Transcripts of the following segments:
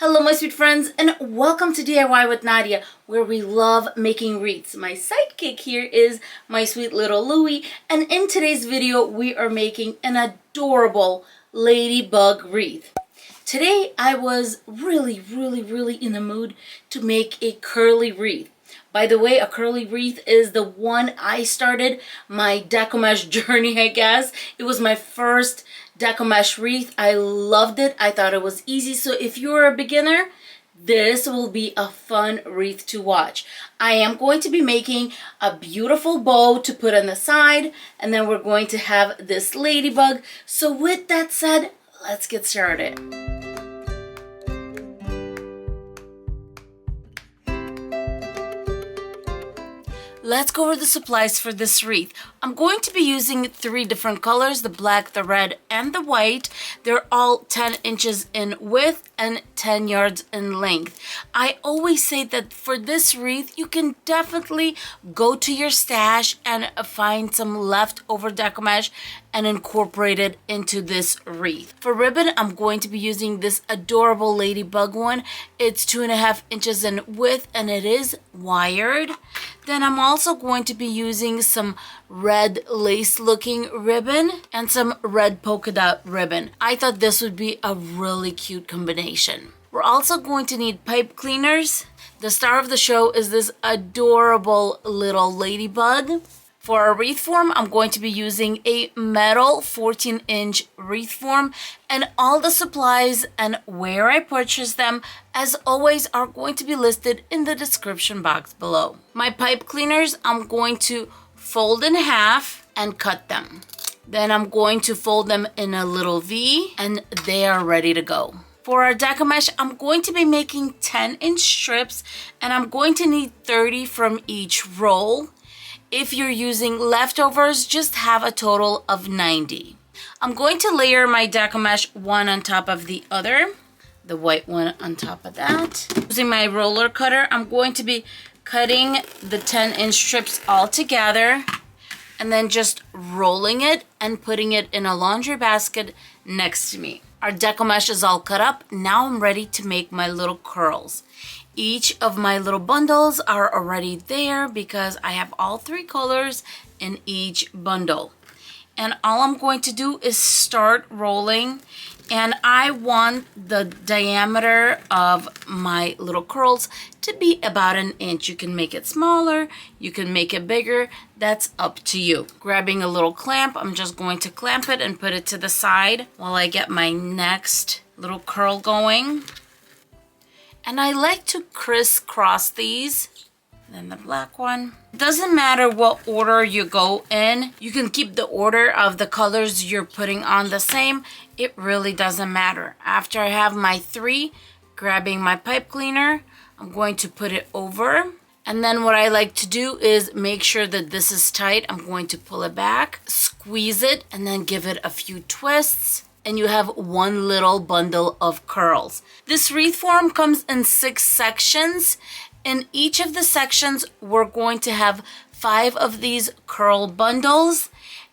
Hello my sweet friends and welcome to DIY with Nadia, where we love making wreaths. My sidekick here is my sweet little Louie, and in today's video we are making an adorable ladybug wreath. Today I was really in the mood to make a curly wreath. By the way, a curly wreath is the one I started my decoupage journey, I guess. It was my first decoupage wreath. I loved it. I thought it was easy. So if you're a beginner, this will be a fun wreath to watch. I am going to be making a beautiful bow to put on the side, and then we're going to have this ladybug. So with that said, let's get started. Let's go over the supplies for this wreath. I'm going to be using 3 different colors, the black, the red, and the white. They're all 10 inches in width and 10 yards in length. I always say that for this wreath, you can definitely go to your stash and find some leftover decoupage and incorporate it into this wreath. For ribbon, I'm going to be using this adorable ladybug one. It's 2.5 inches in width and it is wired. Then I'm also going to be using some red lace looking ribbon and some red polka dot ribbon. I thought this would be a really cute combination. We're also going to need pipe cleaners. The star of the show is this adorable little ladybug. For our wreath form, I'm going to be using a metal 14-inch wreath form, and all the supplies and where I purchased them, as always, are going to be listed in the description box below. My pipe cleaners, I'm going to fold in half and cut them. Then I'm going to fold them in a little V, and they are ready to go. For our decoupage, I'm going to be making 10-inch strips, and I'm going to need 30 from each roll. If you're using leftovers, just have a total of 90. I'm going to layer my decoupage one on top of the other, the white one on top of that. Using my roller cutter, I'm going to be cutting the 10-inch strips all together and then just rolling it and putting it in a laundry basket next to me. Our decoupage is all cut up. Now I'm ready to make my little curls. Each of my little bundles are already there because I have all 3 colors in each bundle. And all I'm going to do is start rolling, and I want the diameter of my little curls to be about 1 inch. You can make it smaller, you can make it bigger, that's up to you. Grabbing a little clamp, I'm just going to clamp it and put it to the side while I get my next little curl going. And I like to crisscross these. Then the black one. It doesn't matter what order you go in. You can keep the order of the colors you're putting on the same. It really doesn't matter. After I have my 3, grabbing my pipe cleaner, I'm going to put it over. And then what I like to do is make sure that this is tight. I'm going to pull it back, squeeze it, and then give it a few twists. And you have one little bundle of curls. This wreath form comes in 6 sections. In each of the sections, we're going to have 5 of these curl bundles,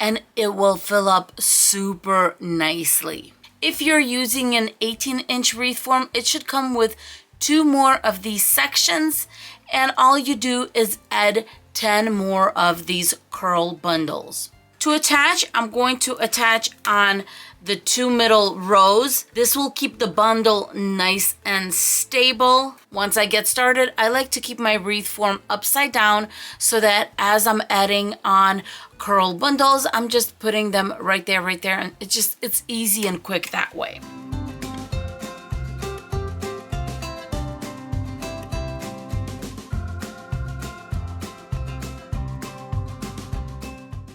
and it will fill up super nicely. If you're using an 18-inch wreath form, it should come with 2 more of these sections, and all you do is add 10 more of these curl bundles. To attach, I'm going to attach on the 2 middle rows. This will keep the bundle nice and stable. Once I get started, I like to keep my wreath form upside down so that as I'm adding on curl bundles, I'm just putting them right there, and it's easy and quick that way.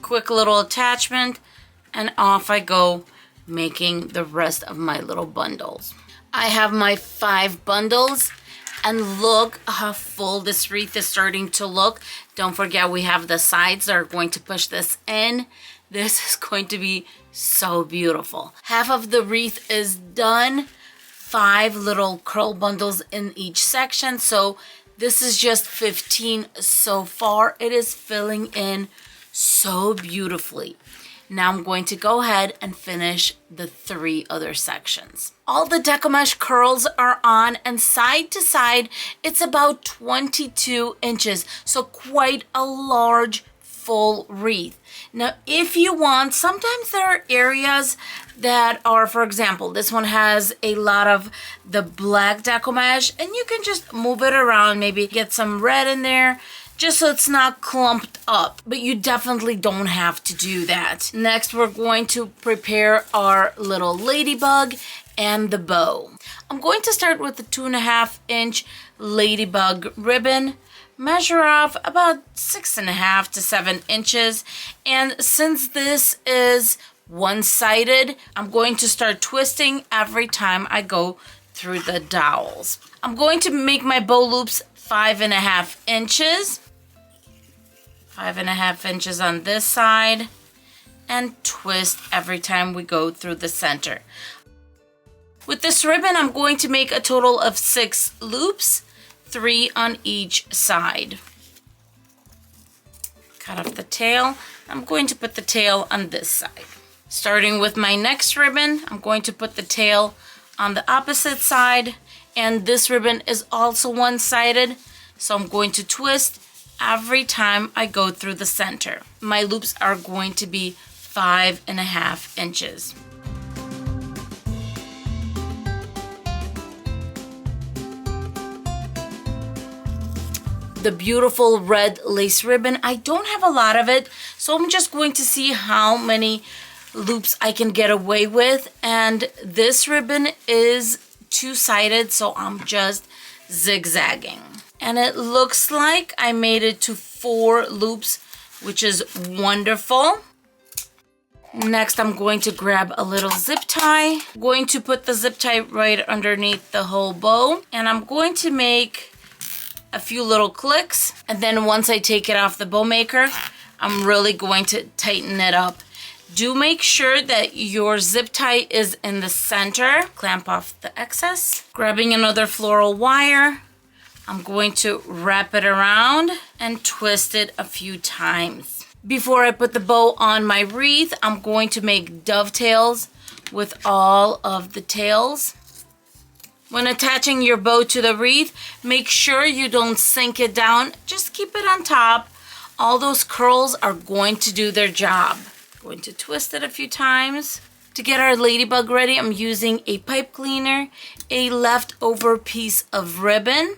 Quick little attachment, and off I go making the rest of my little bundles. I have my 5 bundles, and look how full this wreath is starting to look. Don't forget, we have the sides that are going to push this in. This is going to be so beautiful. Half of the wreath is done. 5 little curl bundles in each section, so this is just 15 so far. It is filling in so beautifully. Now I'm going to go ahead and finish the 3 other sections. All the Deco mesh curls are on, and side to side, it's about 22 inches. So quite a large full wreath. Now, if you want, sometimes there are areas that are, for example, this one has a lot of the black Deco mesh, and you can just move it around, maybe get some red in there, just so it's not clumped up, but you definitely don't have to do that. Next, we're going to prepare our little ladybug and the bow. I'm going to start with the 2.5 inch ladybug ribbon, measure off about 6.5 to 7 inches. And since this is one-sided, I'm going to start twisting every time I go through the dowels. I'm going to make my bow loops 5.5 inches. 5.5 inches on this side, and twist every time we go through the center. With this ribbon, I'm going to make a total of 6 loops, 3 on each side. Cut off the tail. I'm going to put the tail on this side. Starting with my next ribbon, I'm going to put the tail on the opposite side, and this ribbon is also one-sided, so I'm going to twist every time I go through the center. My loops are going to be 5.5 inches. The beautiful red lace ribbon, I don't have a lot of it, so I'm just going to see how many loops I can get away with. And this ribbon is two-sided, so I'm just zigzagging. And it looks like I made it to 4 loops, which is wonderful. Next, I'm going to grab a little zip tie. I'm going to put the zip tie right underneath the whole bow. And I'm going to make a few little clicks. And then once I take it off the bow maker, I'm really going to tighten it up. Do make sure that your zip tie is in the center. Clamp off the excess. Grabbing another floral wire, I'm going to wrap it around and twist it a few times. Before I put the bow on my wreath, I'm going to make dovetails with all of the tails. When attaching your bow to the wreath, make sure you don't sink it down. Just keep it on top. All those curls are going to do their job. Going to twist it a few times. To get our ladybug ready, I'm using a pipe cleaner, a leftover piece of ribbon.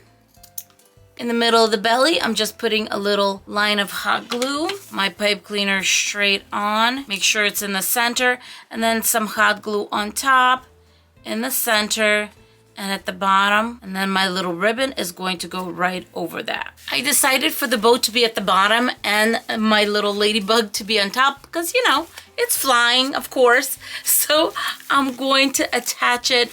In the middle of the belly, I'm just putting a little line of hot glue. My pipe cleaner straight on. Make sure it's in the center. And then some hot glue on top, in the center, and at the bottom. And then my little ribbon is going to go right over that. I decided for the bow to be at the bottom and my little ladybug to be on top because, you know, it's flying, of course. So I'm going to attach it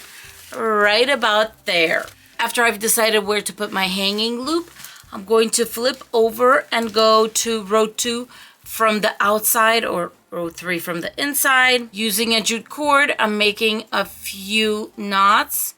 right about there. After I've decided where to put my hanging loop, I'm going to flip over and go to row 2 from the outside, or row 3 from the inside. Using a jute cord, I'm making a few knots.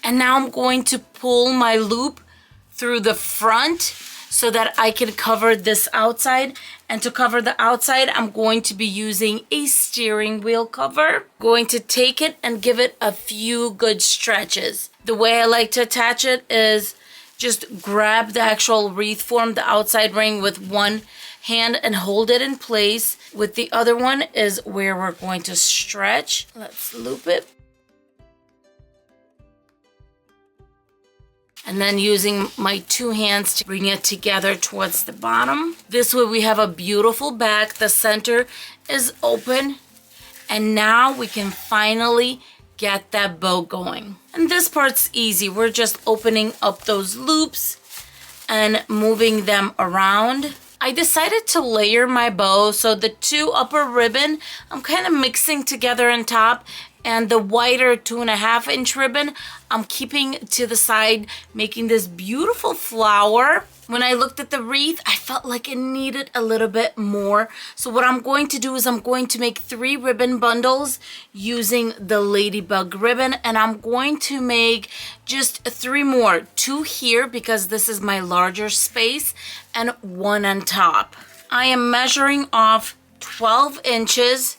And now I'm going to pull my loop through the front so that I can cover this outside. And to cover the outside, I'm going to be using a steering wheel cover. Going to take it and give it a few good stretches. The way I like to attach it is just grab the actual wreath form, the outside ring, with one hand and hold it in place. With the other one is where we're going to stretch. Let's loop it. And then using my 2 hands to bring it together towards the bottom. This way we have a beautiful back. The center is open. And now we can finally get that bow going. And this part's easy. We're just opening up those loops and moving them around. I decided to layer my bow, so the 2 upper ribbon I'm kind of mixing together on top, and the wider 2.5 inch ribbon I'm keeping to the side, making this beautiful flower. When I looked at the wreath, I felt like it needed a little bit more. So what I'm going to do is I'm going to make 3 ribbon bundles using the ladybug ribbon, and I'm going to make just 3 more. 2 here because this is my larger space, and 1 on top. I am measuring off 12 inches,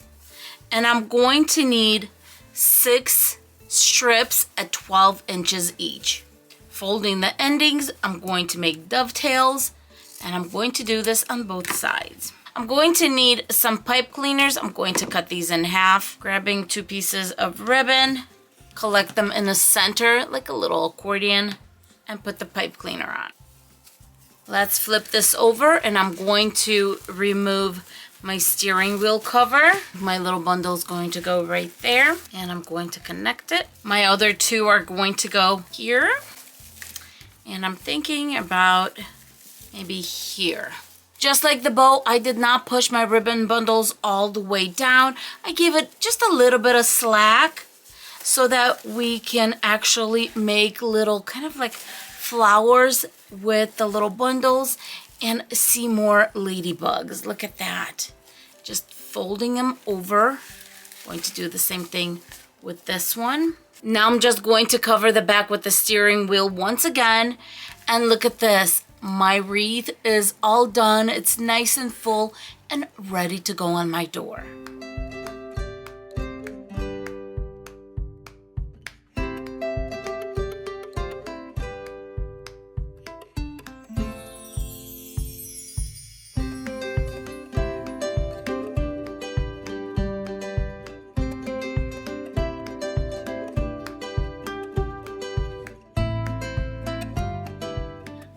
and I'm going to need 6 strips at 12 inches each. Folding the endings, I'm going to make dovetails, and I'm going to do this on both sides. I'm going to need some pipe cleaners. I'm going to cut these in half, grabbing 2 pieces of ribbon, collect them in the center like a little accordion, and put the pipe cleaner on. Let's flip this over, and I'm going to remove my steering wheel cover. My little bundle is going to go right there, and I'm going to connect it. My other 2 are going to go here, and I'm thinking about maybe here. Just like the bow, I did not push my ribbon bundles all the way down. I gave it just a little bit of slack so that we can actually make little kind of like flowers with the little bundles and see more ladybugs. Look at that. Just folding them over. Going to do the same thing with this one. Now I'm just going to cover the back with the steering wheel once again. And look at this. My wreath is all done. It's nice and full and ready to go on my door.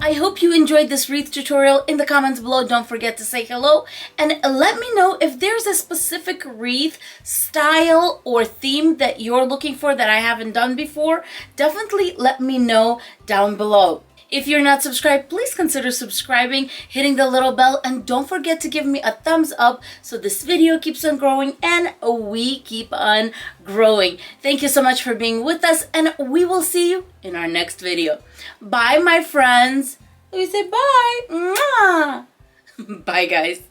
I hope you enjoyed this wreath tutorial. In the comments below, don't forget to say hello and let me know if there's a specific wreath style or theme that you're looking for that I haven't done before. Definitely let me know down below. If you're not subscribed, please consider subscribing, hitting the little bell, and don't forget to give me a thumbs up so this video keeps on growing and we keep on growing. Thank you so much for being with us, and we will see you in our next video. Bye, my friends. We say bye. Mwah. Bye, guys.